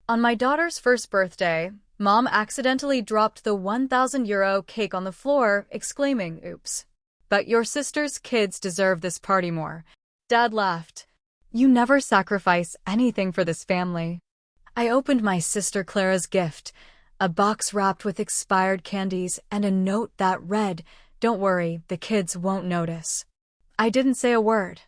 On my daughter's first birthday, Mom accidentally dropped the €1,000 cake on the floor, exclaiming, "Oops. But your sister's kids deserve this party more." Dad laughed. "You never sacrifice anything for this family." I opened my sister Clara's gift, a box wrapped with expired candies and a note that read, "Don't worry, the kids won't notice." I didn't say a word.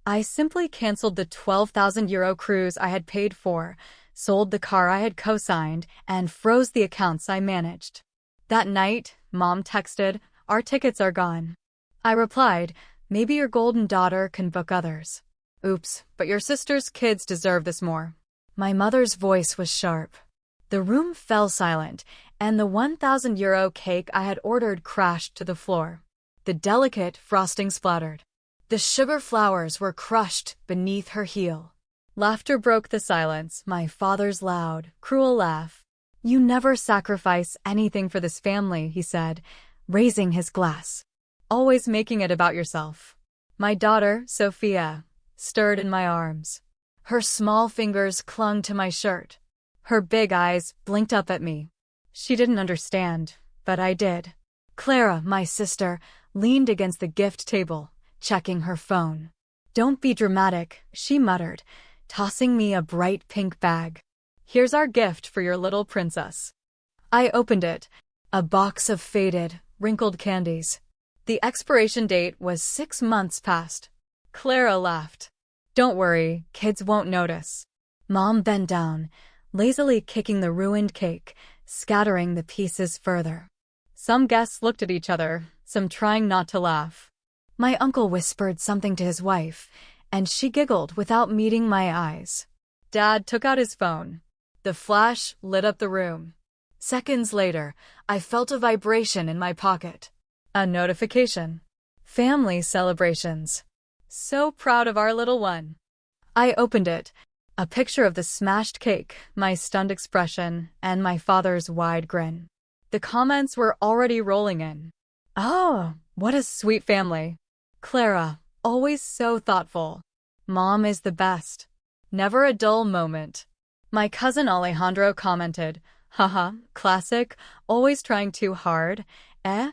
I simply canceled the €12,000 cruise I had paid for, sold the car I had co-signed, and froze the accounts I managed. That night, Mom texted, "Our tickets are gone." I replied, "Maybe your golden daughter can book others." "Oops, but your sister's kids deserve this more." My mother's voice was sharp. The room fell silent, and the €1,000 cake I had ordered crashed to the floor. The delicate frosting splattered. The sugar flowers were crushed beneath her heel. Laughter broke the silence, my father's loud, cruel laugh. "You never sacrifice anything for this family," he said, raising his glass. "Always making it about yourself." My daughter, Sophia, stirred in my arms. Her small fingers clung to my shirt. Her big eyes blinked up at me. She didn't understand, but I did. Clara, my sister, leaned against the gift table, checking her phone. "Don't be dramatic," she muttered, tossing me a bright pink bag. "Here's our gift for your little princess." I opened it, a box of faded, wrinkled candies. The expiration date was 6 months past. Clara laughed. "Don't worry, kids won't notice." Mom bent down, lazily kicking the ruined cake, scattering the pieces further. Some guests looked at each other, some trying not to laugh. My uncle whispered something to his wife, and she giggled without meeting my eyes. Dad took out his phone. The flash lit up the room. Seconds later, I felt a vibration in my pocket. A notification. Family celebrations. "So proud of our little one." I opened it. A picture of the smashed cake, my stunned expression, and my father's wide grin. The comments were already rolling in. "Oh, what a sweet family. Clara, always so thoughtful. Mom is the best. Never a dull moment." My cousin Alejandro commented, "Haha, classic, always trying too hard, eh?"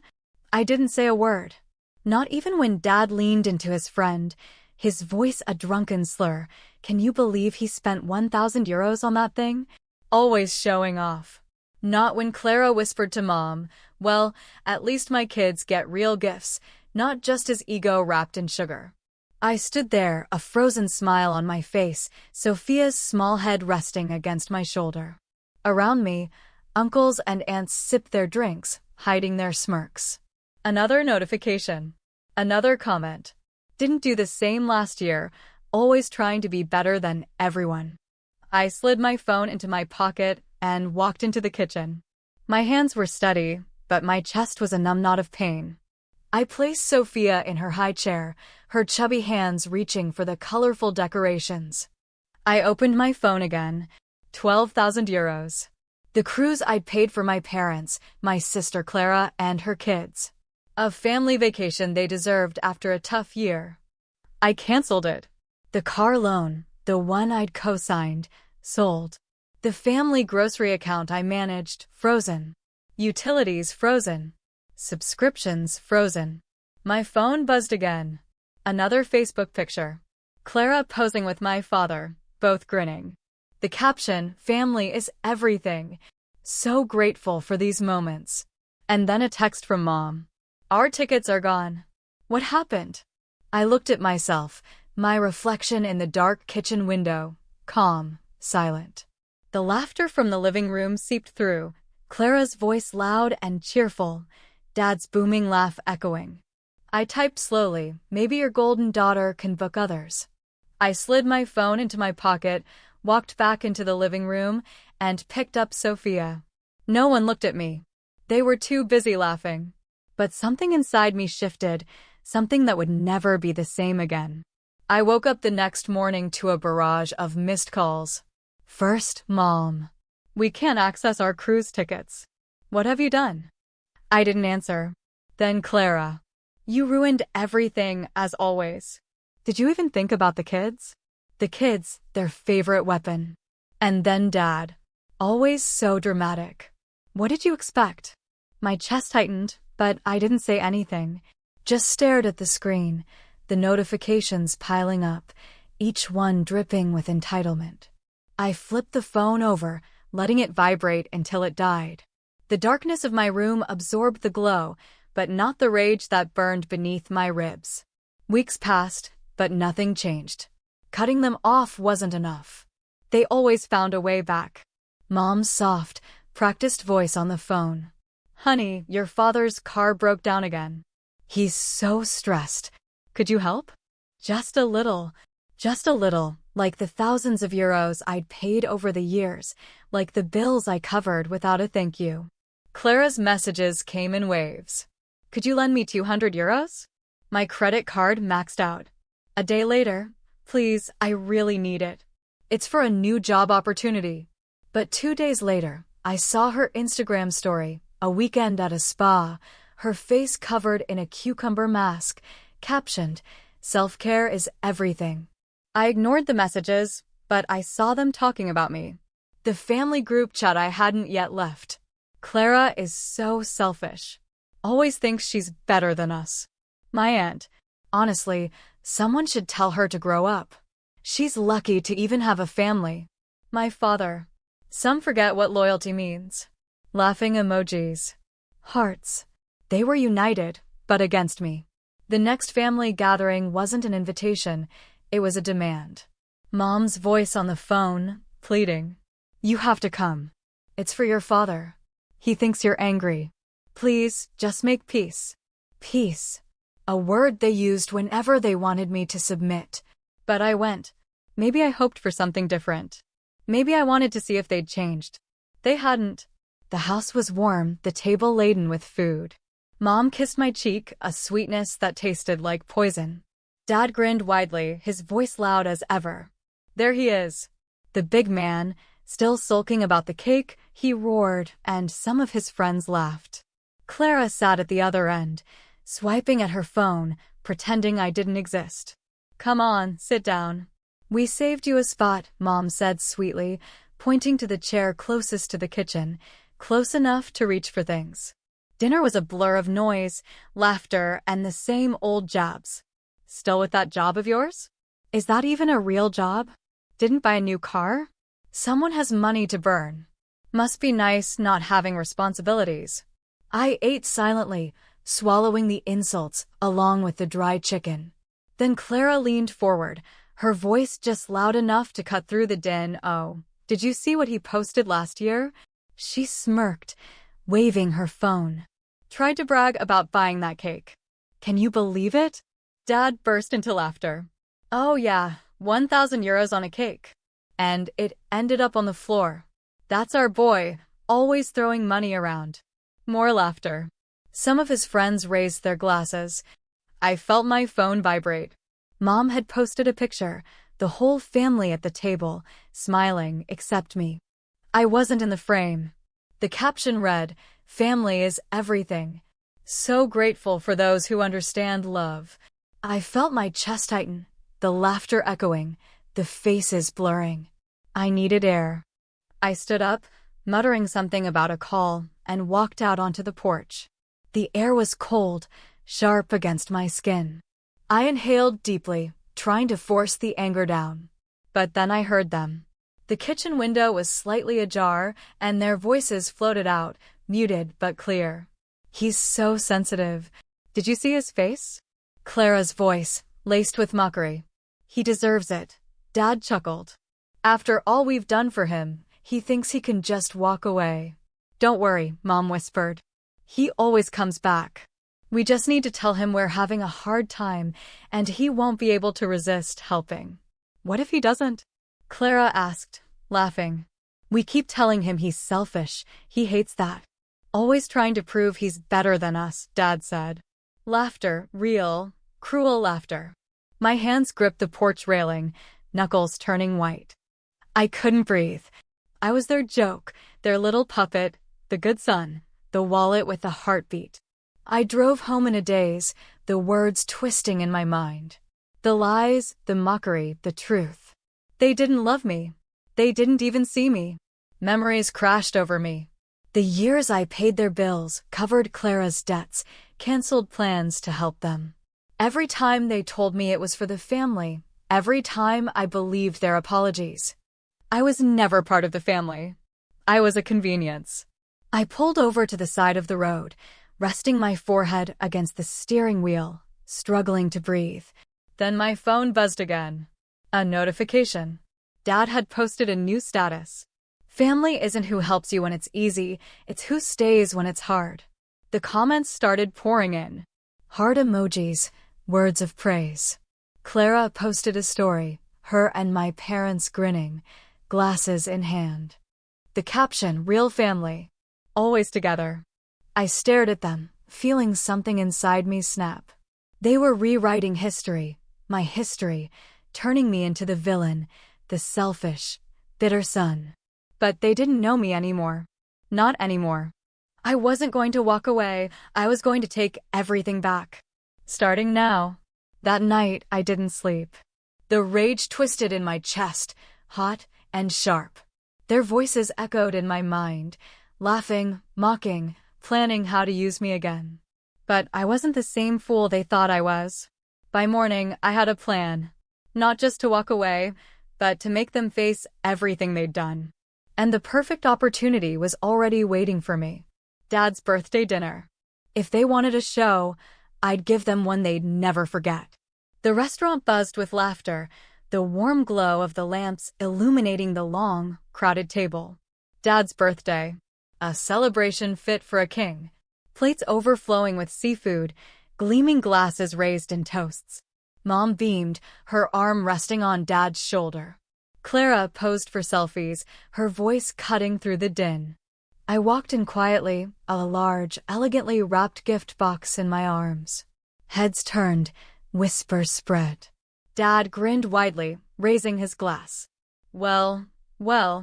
I didn't say a word. Not even when Dad leaned into his friend, his voice a drunken slur. "Can you believe he spent €1,000 on that thing?" Always showing off. Not when Clara whispered to Mom, "Well, at least my kids get real gifts, not just his ego wrapped in sugar." I stood there, a frozen smile on my face, Sophia's small head resting against my shoulder. Around me, uncles and aunts sipped their drinks, hiding their smirks. Another notification. Another comment. "Didn't do the same last year, always trying to be better than everyone." I slid my phone into my pocket and walked into the kitchen. My hands were steady, but my chest was a numb knot of pain. I placed Sophia in her high chair, her chubby hands reaching for the colorful decorations. I opened my phone again. €12,000. The cruise I'd paid for my parents, my sister Clara, and her kids. A family vacation they deserved after a tough year. I canceled it. The car loan, the one I'd co-signed, sold. The family grocery account I managed, frozen. Utilities frozen. Subscriptions frozen. My phone buzzed again. Another Facebook picture. Clara posing with my father, both grinning. The caption, "Family is everything. So grateful for these moments." And then a text from Mom. "Our tickets are gone." What happened? I looked at myself, my reflection in the dark kitchen window, calm, silent. The laughter from the living room seeped through, Clara's voice loud and cheerful, Dad's booming laugh echoing. I typed slowly, "Maybe your golden daughter can book others." I slid my phone into my pocket, walked back into the living room, and picked up Sophia. No one looked at me. They were too busy laughing. But something inside me shifted, something that would never be the same again. I woke up the next morning to a barrage of missed calls. First, Mom. "We can't access our cruise tickets. What have you done?" I didn't answer. Then Clara. "You ruined everything, as always. Did you even think about the kids?" The kids, their favorite weapon. And then Dad. Always so dramatic. What did you expect? My chest tightened, but I didn't say anything. Just stared at the screen, the notifications piling up, each one dripping with entitlement. I flipped the phone over, letting it vibrate until it died. The darkness of my room absorbed the glow, but not the rage that burned beneath my ribs. Weeks passed, but nothing changed. Cutting them off wasn't enough. They always found a way back. Mom's soft, practiced voice on the phone. "Honey, your father's car broke down again. He's so stressed. Could you help?" Just a little, like the thousands of euros I'd paid over the years, like the bills I covered without a thank you. Clara's messages came in waves. "Could you lend me 200 euros? My credit card maxed out." A day later, "Please, I really need it. It's for a new job opportunity." But 2 days later, I saw her Instagram story, a weekend at a spa, her face covered in a cucumber mask, captioned, "Self-care is everything." I ignored the messages, but I saw them talking about me. The family group chat I hadn't yet left. Clara is so selfish. Always thinks she's better than us. My aunt. Honestly, someone should tell her to grow up. She's lucky to even have a family. My father. Some forget what loyalty means. Laughing emojis. Hearts. They were united, but against me. The next family gathering wasn't an invitation, it was a demand. Mom's voice on the phone, pleading. "You have to come. It's for your father. He thinks you're angry. Please, just make peace." Peace. A word they used whenever they wanted me to submit. But I went. Maybe I hoped for something different. Maybe I wanted to see if they'd changed. They hadn't. The house was warm, the table laden with food. Mom kissed my cheek, a sweetness that tasted like poison. Dad grinned widely, his voice loud as ever. There he is. The big man, still sulking about the cake, he roared, and some of his friends laughed. Clara sat at the other end, swiping at her phone, pretending I didn't exist. "Come on, sit down. We saved you a spot," Mom said sweetly, pointing to the chair closest to the kitchen, close enough to reach for things. Dinner was a blur of noise, laughter, and the same old jabs. "Still with that job of yours? Is that even a real job? Didn't buy a new car? Someone has money to burn. Must be nice not having responsibilities." I ate silently, swallowing the insults along with the dry chicken. Then Clara leaned forward, her voice just loud enough to cut through the din. "Oh, did you see what he posted last year?" She smirked, waving her phone. "Tried to brag about buying that cake. Can you believe it?" Dad burst into laughter. "Oh yeah, 1,000 euros on a cake. And it ended up on the floor. That's our boy, always throwing money around." More laughter. Some of his friends raised their glasses. I felt my phone vibrate. Mom had posted a picture, the whole family at the table, smiling except me. I wasn't in the frame. The caption read, "Family is everything. So grateful for those who understand love." I felt my chest tighten, the laughter echoing, the faces blurring. I needed air. I stood up, muttering something about a call, and walked out onto the porch. The air was cold, sharp against my skin. I inhaled deeply, trying to force the anger down. But then I heard them. The kitchen window was slightly ajar, and their voices floated out, muted but clear. "He's so sensitive. Did you see his face?" Clara's voice, laced with mockery. "He deserves it." Dad chuckled. "After all we've done for him, he thinks he can just walk away." "Don't worry," Mom whispered. "He always comes back. We just need to tell him we're having a hard time, and he won't be able to resist helping." "What if he doesn't?" Clara asked, laughing. "We keep telling him he's selfish. He hates that. Always trying to prove he's better than us," Dad said. Laughter, real, cruel laughter. My hands gripped the porch railing, knuckles turning white. I couldn't breathe. I was their joke, their little puppet, the good son, the wallet with the heartbeat. I drove home in a daze, the words twisting in my mind. The lies, the mockery, the truth. They didn't love me. They didn't even see me. Memories crashed over me. The years I paid their bills, covered Clara's debts, canceled plans to help them. Every time they told me it was for the family, every time I believed their apologies. I was never part of the family. I was a convenience. I pulled over to the side of the road, resting my forehead against the steering wheel, struggling to breathe. Then my phone buzzed again. A notification. Dad had posted a new status. Family isn't who helps you when it's easy, it's who stays when it's hard. The comments started pouring in. Heart emojis, words of praise. Clara posted a story, her and my parents grinning, glasses in hand. The caption, real family. Always together. I stared at them, feeling something inside me snap. They were rewriting history, my history, turning me into the villain, the selfish, bitter son. But they didn't know me anymore. Not anymore. I wasn't going to walk away, I was going to take everything back. Starting now. That night, I didn't sleep. The rage twisted in my chest, hot and sharp. Their voices echoed in my mind, laughing, mocking, planning how to use me again. But I wasn't the same fool they thought I was. By morning, I had a plan. Not just to walk away, but to make them face everything they'd done. And the perfect opportunity was already waiting for me. Dad's birthday dinner. If they wanted a show, I'd give them one they'd never forget. The restaurant buzzed with laughter, the warm glow of the lamps illuminating the long, crowded table. Dad's birthday. A celebration fit for a king. Plates overflowing with seafood, gleaming glasses raised in toasts. Mom beamed, her arm resting on Dad's shoulder. Clara posed for selfies, her voice cutting through the din. I walked in quietly, a large, elegantly wrapped gift box in my arms. Heads turned, whispers spread. Dad grinned widely, raising his glass. Well,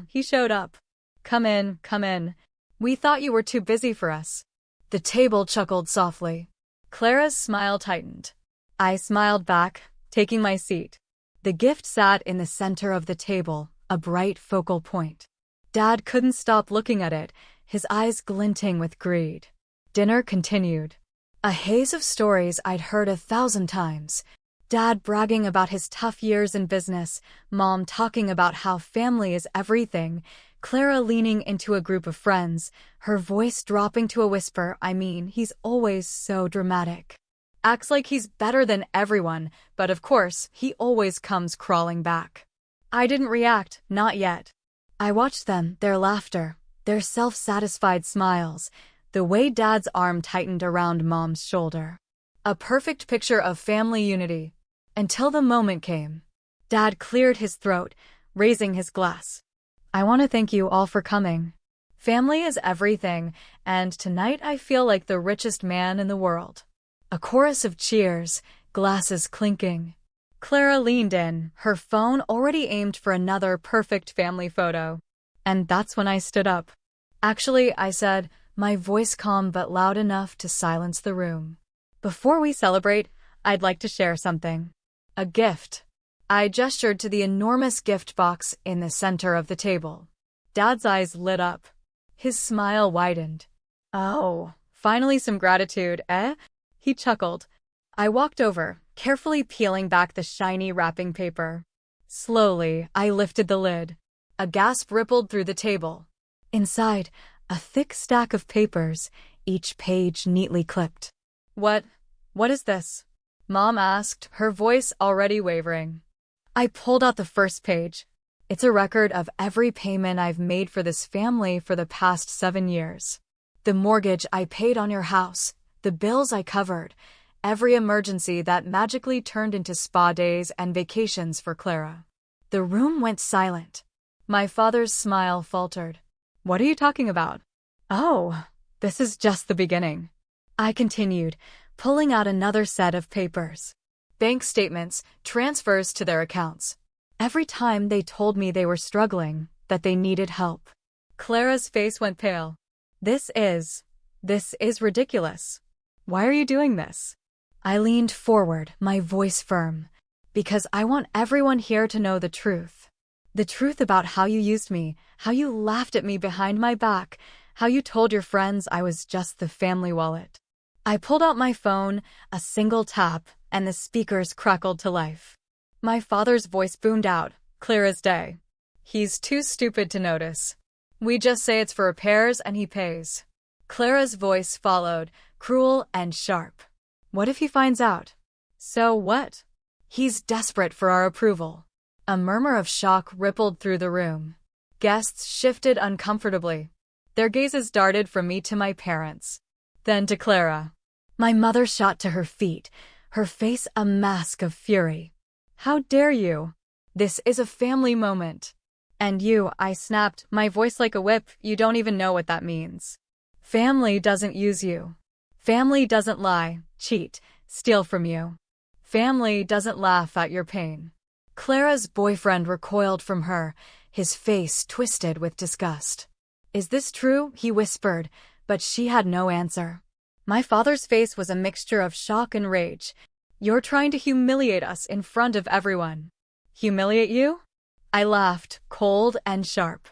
he showed up. Come in, come in. We thought you were too busy for us. The table chuckled softly. Clara's smile tightened. I smiled back, taking my seat. The gift sat in the center of the table, a bright focal point. Dad couldn't stop looking at it, his eyes glinting with greed. Dinner continued. A haze of stories I'd heard 1,000 times. Dad bragging about his tough years in business, Mom talking about how family is everything, Clara leaning into a group of friends, her voice dropping to a whisper, he's always so dramatic. Acts like he's better than everyone, but of course, he always comes crawling back. I didn't react, not yet. I watched them, their laughter, their self-satisfied smiles, the way Dad's arm tightened around Mom's shoulder. A perfect picture of family unity. Until the moment came. Dad cleared his throat, raising his glass. I want to thank you all for coming. Family is everything, and tonight I feel like the richest man in the world. A chorus of cheers, glasses clinking. Clara leaned in, her phone already aimed for another perfect family photo. And that's when I stood up. Actually, I said, my voice calm but loud enough to silence the room. Before we celebrate, I'd like to share something. A gift. I gestured to the enormous gift box in the center of the table. Dad's eyes lit up. His smile widened. Oh, finally some gratitude, eh? He chuckled. I walked over, carefully peeling back the shiny wrapping paper. Slowly, I lifted the lid. A gasp rippled through the table. Inside, a thick stack of papers, each page neatly clipped. What is this? Mom asked, her voice already wavering. I pulled out the first page. It's a record of every payment I've made for this family for the past 7 years. The mortgage I paid on your house, the bills I covered, every emergency that magically turned into spa days and vacations for Clara. The room went silent. My father's smile faltered. What are you talking about? Oh, this is just the beginning. I continued, pulling out another set of papers. Bank statements, transfers to their accounts. Every time they told me they were struggling, that they needed help. Clara's face went pale. This is ridiculous. Why are you doing this? I leaned forward, my voice firm. Because I want everyone here to know the truth. The truth about how you used me, how you laughed at me behind my back, how you told your friends I was just the family wallet. I pulled out my phone, a single tap, and the speakers crackled to life. My father's voice boomed out, clear as day. He's too stupid to notice. We just say it's for repairs and he pays. Clara's voice followed, cruel and sharp. What if he finds out? So what? He's desperate for our approval. A murmur of shock rippled through the room. Guests shifted uncomfortably. Their gazes darted from me to my parents, then to Clara. My mother shot to her feet, her face a mask of fury. How dare you? This is a family moment. And you, I snapped, my voice like a whip, you don't even know what that means. Family doesn't use you. Family doesn't lie, cheat, steal from you. Family doesn't laugh at your pain. Clara's boyfriend recoiled from her, his face twisted with disgust. Is this true? He whispered, but she had no answer. My father's face was a mixture of shock and rage. You're trying to humiliate us in front of everyone. Humiliate you? I laughed, cold and sharp.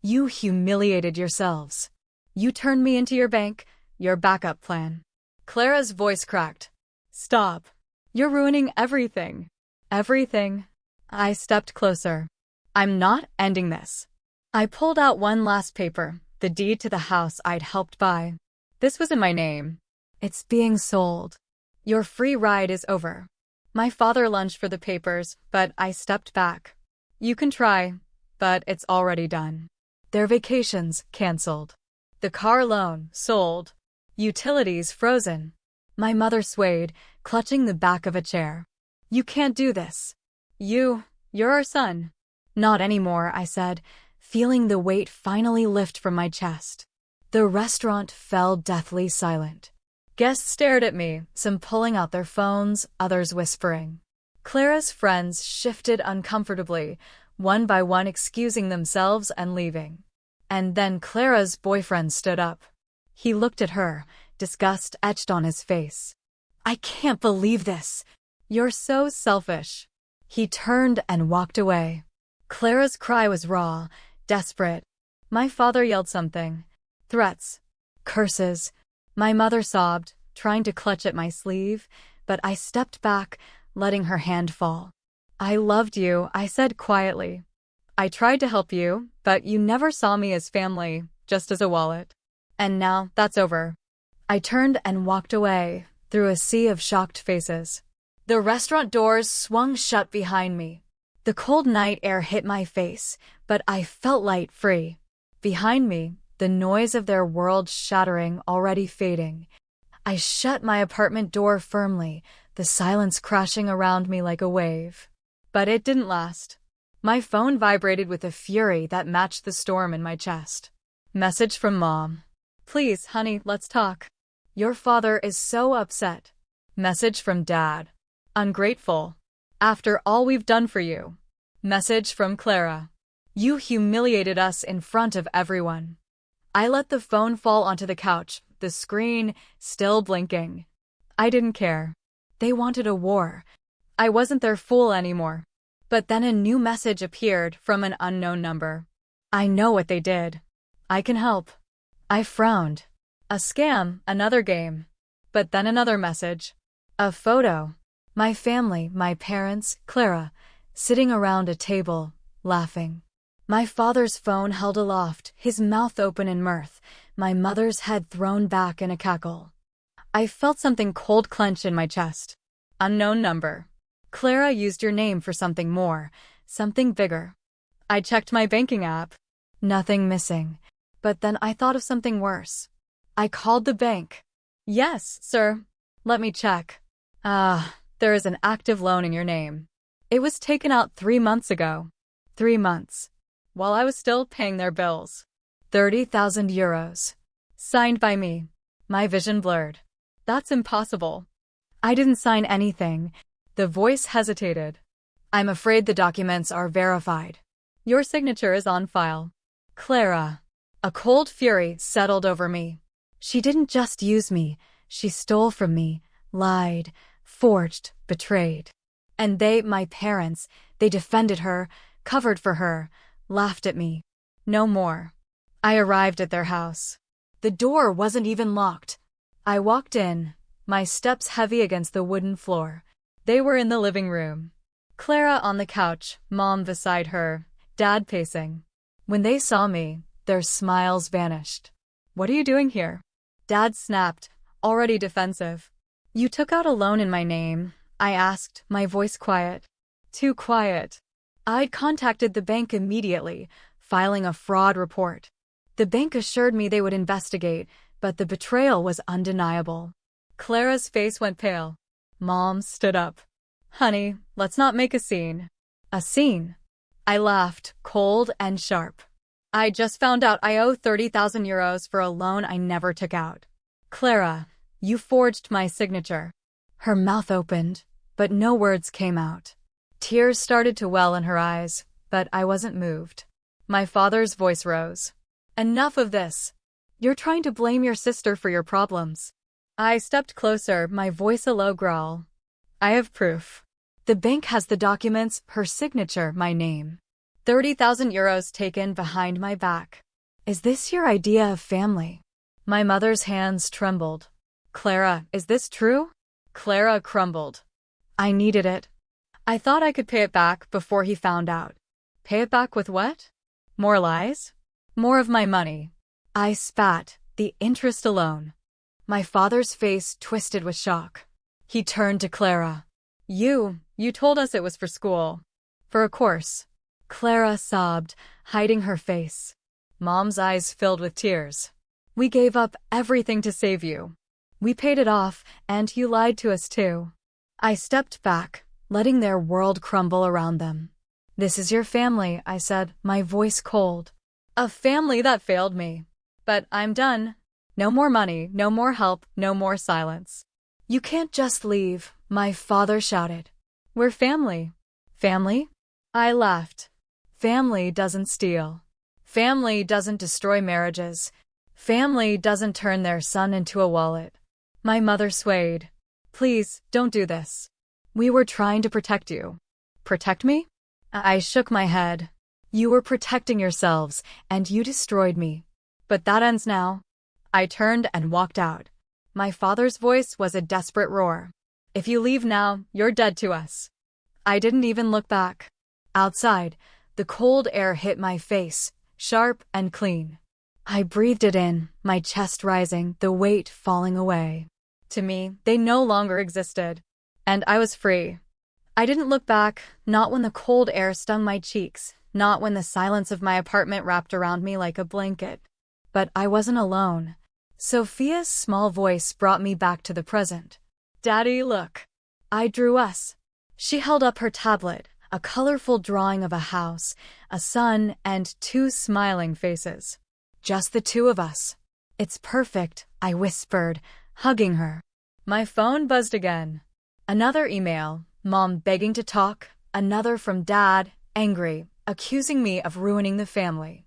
You humiliated yourselves. You turned me into your bank, your backup plan. Clara's voice cracked. Stop. You're ruining everything. Everything. I stepped closer. I'm not ending this. I pulled out one last paper, the deed to the house I'd helped buy. This was in my name. It's being sold. Your free ride is over. My father lunged for the papers, but I stepped back. You can try, but it's already done. Their vacations canceled. The car loan sold. Utilities frozen. My mother swayed, clutching the back of a chair. You can't do this. You're our son. Not anymore, I said, feeling the weight finally lift from my chest. The restaurant fell deathly silent. Guests stared at me, some pulling out their phones, others whispering. Clara's friends shifted uncomfortably, one by one excusing themselves and leaving. And then Clara's boyfriend stood up. He looked at her, disgust etched on his face. I can't believe this. You're so selfish. He turned and walked away. Clara's cry was raw, desperate. My father yelled something. Threats. Curses. My mother sobbed, trying to clutch at my sleeve, but I stepped back, letting her hand fall. I loved you, I said quietly. I tried to help you, but you never saw me as family, just as a wallet. And now, that's over. I turned and walked away, through a sea of shocked faces. The restaurant doors swung shut behind me. The cold night air hit my face, but I felt light free. Behind me, the noise of their world shattering already fading. I shut my apartment door firmly, the silence crashing around me like a wave. But it didn't last. My phone vibrated with a fury that matched the storm in my chest. Message from Mom. Please, honey, let's talk. Your father is so upset. Message from Dad. Ungrateful. After all we've done for you. Message from Clara. You humiliated us in front of everyone. I let the phone fall onto the couch, the screen still blinking. I didn't care. They wanted a war. I wasn't their fool anymore. But then a new message appeared from an unknown number. I know what they did. I can help. I frowned. A scam, another game. But then another message. A photo. My family, my parents, Clara, sitting around a table, laughing. My father's phone held aloft, his mouth open in mirth, my mother's head thrown back in a cackle. I felt something cold clench in my chest. Unknown number. Clara used your name for something more, something bigger. I checked my banking app. Nothing missing. But then I thought of something worse. I called the bank. Yes, sir. Let me check. There is an active loan in your name. It was taken out 3 months ago. 3 months. While I was still paying their bills. 30,000 euros. Signed by me. My vision blurred. That's impossible. I didn't sign anything. The voice hesitated. I'm afraid the documents are verified. Your signature is on file. Clara. A cold fury settled over me. She didn't just use me. She stole from me, lied, forged, betrayed. And they, my parents, they defended her, covered for her, laughed at me. No more. I arrived at their house. The door wasn't even locked. I walked in, my steps heavy against the wooden floor. They were in the living room. Clara on the couch, Mom beside her, Dad pacing. When they saw me, their smiles vanished. What are you doing here? Dad snapped, already defensive. You took out a loan in my name, I asked, my voice quiet. Too quiet. I'd contacted the bank immediately, filing a fraud report. The bank assured me they would investigate, but the betrayal was undeniable. Clara's face went pale. Mom stood up. Honey, let's not make a scene. A scene? I laughed, cold and sharp. I just found out I owe 30,000 euros for a loan I never took out. Clara, you forged my signature. Her mouth opened, but no words came out. Tears started to well in her eyes, but I wasn't moved. My father's voice rose. Enough of this. You're trying to blame your sister for your problems. I stepped closer, my voice a low growl. I have proof. The bank has the documents, her signature, my name. 30,000 euros taken behind my back. Is this your idea of family? My mother's hands trembled. Clara, is this true? Clara crumbled. I needed it. I thought I could pay it back before he found out. Pay it back with what? More lies? More of my money. I spat, the interest alone. My father's face twisted with shock. He turned to Clara. You told us it was for school. For a course. Clara sobbed, hiding her face. Mom's eyes filled with tears. We gave up everything to save you. We paid it off, and you lied to us too. I stepped back, letting their world crumble around them. This is your family, I said, my voice cold. A family that failed me. But I'm done. No more money, no more help, no more silence. You can't just leave, my father shouted. We're family. Family? I laughed. Family doesn't steal. Family doesn't destroy marriages. Family doesn't turn their son into a wallet. My mother swayed. Please, don't do this. We were trying to protect you. Protect me? I shook my head. You were protecting yourselves, and you destroyed me. But that ends now. I turned and walked out. My father's voice was a desperate roar. If you leave now, you're dead to us. I didn't even look back. Outside, the cold air hit my face, sharp and clean. I breathed it in, my chest rising, the weight falling away. To me, they no longer existed. And I was free. I didn't look back, not when the cold air stung my cheeks, not when the silence of my apartment wrapped around me like a blanket. But I wasn't alone. Sophia's small voice brought me back to the present. Daddy, look. I drew us. She held up her tablet, a colorful drawing of a house, a sun, and 2 smiling faces. Just the 2 of us. It's perfect, I whispered, hugging her. My phone buzzed again. Another email, Mom begging to talk, another from Dad, angry, accusing me of ruining the family.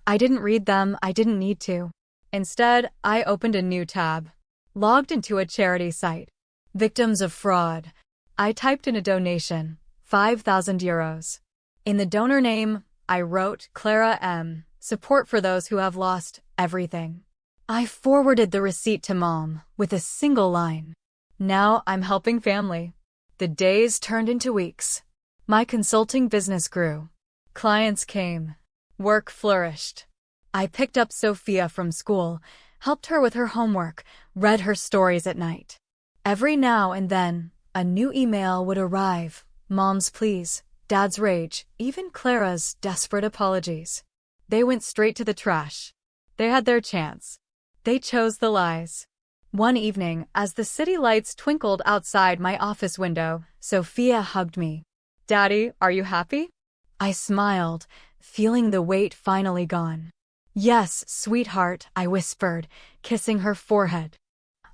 I didn't read them, I didn't need to. Instead, I opened a new tab. Logged into a charity site. Victims of fraud. I typed in a donation, 5,000 euros. In the donor name, I wrote Clara M., support for those who have lost everything. I forwarded the receipt to Mom with a single line. Now I'm helping family. The days turned into weeks. My consulting business grew. Clients came. Work flourished. I picked up Sophia from school, helped her with her homework, read her stories at night. Every now and then, a new email would arrive. Mom's pleas, Dad's rage, even Clara's desperate apologies. They went straight to the trash. They had their chance. They chose the lies. One evening, as the city lights twinkled outside my office window, Sophia hugged me. Daddy, are you happy? I smiled, feeling the weight finally gone. Yes, sweetheart, I whispered, kissing her forehead.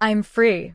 I'm free,